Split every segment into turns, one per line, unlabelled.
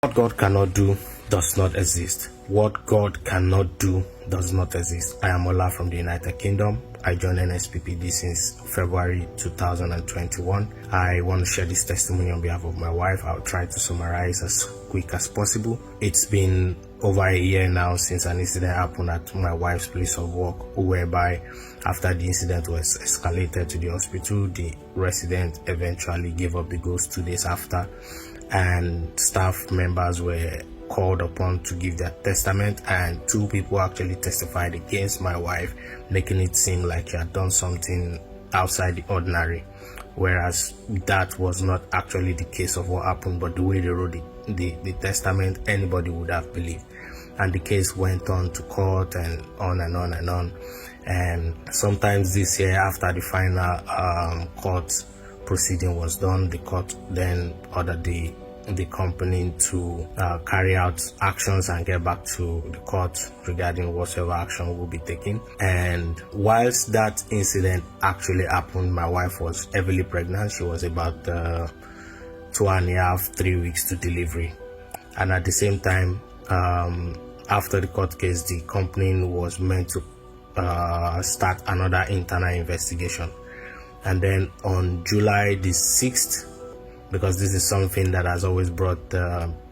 What God cannot do does not exist. What God cannot do does not exist. I am Ola from the United Kingdom. I joined NSPPD since February 2021. I want to share this testimony on behalf of my wife. I'll try to summarize as quick as possible. It's been over a year now since an incident happened at my wife's place of work, whereby after the incident was escalated to the hospital, the resident eventually gave up the ghost 2 days after, and staff members were called upon to give their testament, and 2 people actually testified against my wife, making it seem like she had done something outside the ordinary, whereas that was not actually the case of what happened. But the way they wrote the testament, anybody would have believed. And the case went on to court and on and on and on. And sometimes this year, after the final court proceeding was done, the court then ordered the company to carry out actions and get back to the court regarding whatever action will be taken. And whilst that incident actually happened, my wife was heavily pregnant. She was about 2.5, 3 weeks to delivery. And at the same time, after the court case, the company was meant to start another internal investigation. And then on July the 6th, because this is something that has always brought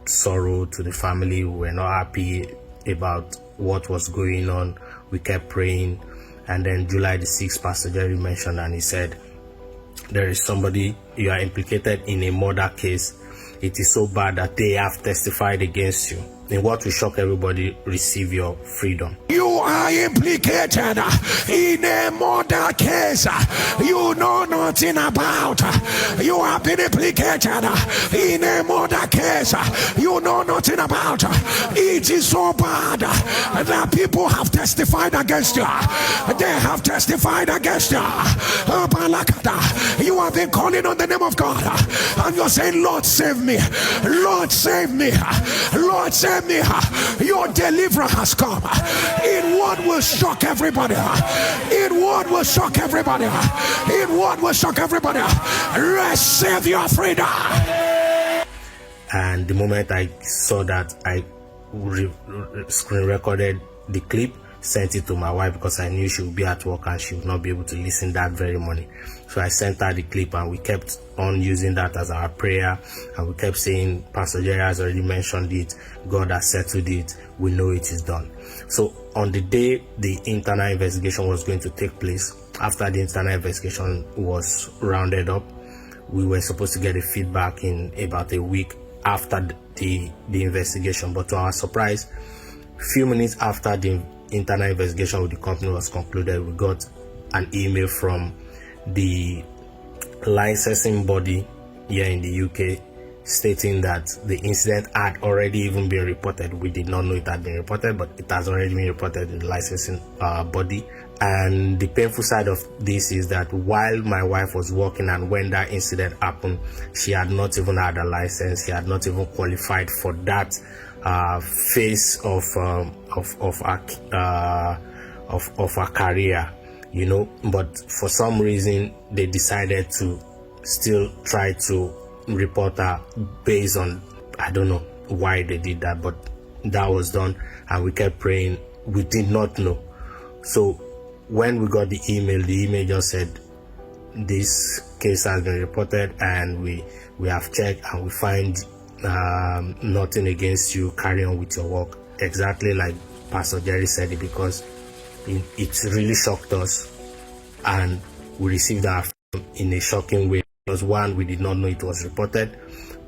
sorrow to the family, we were not happy about what was going on. We kept praying. And then July the 6th, Pastor Jerry mentioned, and he said, there is somebody, you are implicated in a murder case. It is so bad that they have testified against you. In what will shock everybody, receive your freedom.
You are implicated in a murder case you know nothing about. You have been implicated in a murder case you know nothing about. It is so bad that people have testified against you. They have testified against you. You have been calling on the name of God, and you're saying, Lord, save me. Lord, save me. Lord, save me. Your deliverer has come. In what will shock everybody. In what will shock everybody. In what will shock everybody. Receive your freedom.
And the moment I saw that, I screen recorded the clip, sent it to my wife, because I knew she would be at work and she would not be able to listen that very morning. So I sent her the clip, and we kept on using that as our prayer, and we kept saying, Pastor Jerry has already mentioned it, God has settled it, we know it is done. So on the day the internal investigation was going to take place, after the internal investigation was rounded up, we were supposed to get a feedback in about a week after the investigation. But to our surprise, few minutes after the internal investigation with the company was concluded, we got an email from the licensing body here in the UK stating that the incident had already even been reported. We did not know it had been reported, but it has already been reported in the licensing body. And the painful side of this is that while my wife was working and when that incident happened, she had not even had a license. She had not even qualified for that phase of our career, you know. But for some reason, they decided to still try to report her based on, I don't know why they did that, but that was done, and we kept praying. We did not know. So when we got the email just said, this case has been reported, and we have checked, and we find nothing against you, carry on with your work. Exactly like Pastor Jerry said it, because it really shocked us, and we received our freedom in a shocking way. Because 1, we did not know it was reported.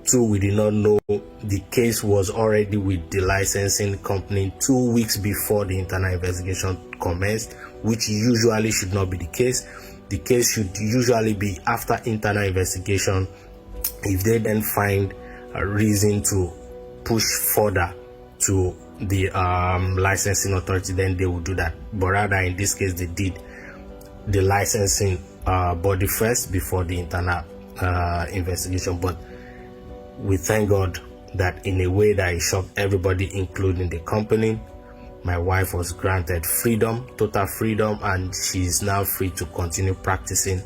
2, we did not know the case was already with the licensing company 2 weeks before the internal investigation commenced, which usually should not be the case. The case should usually be after internal investigation. If they then find a reason to push further to the licensing authority, then they will do that. But rather, in this case, they did the licensing body first before the internal investigation. But we thank God that in a way that it shocked everybody, including the company, my wife was granted freedom, total freedom, and she is now free to continue practicing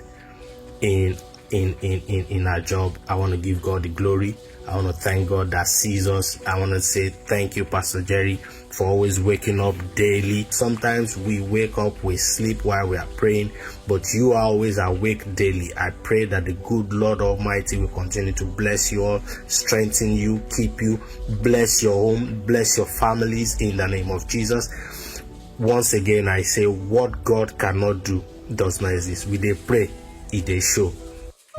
in in our job. I want to give God the glory. I want to thank God that sees us. I want to say thank you, Pastor Jerry, for always waking up daily. Sometimes we wake up, we sleep while we are praying, but you are always awake daily. I pray that the good Lord Almighty will continue to bless you all, strengthen you, keep you, bless your home, bless your families in the name of Jesus. Once again, I say what God cannot do does not exist. We dey pray, it dey show.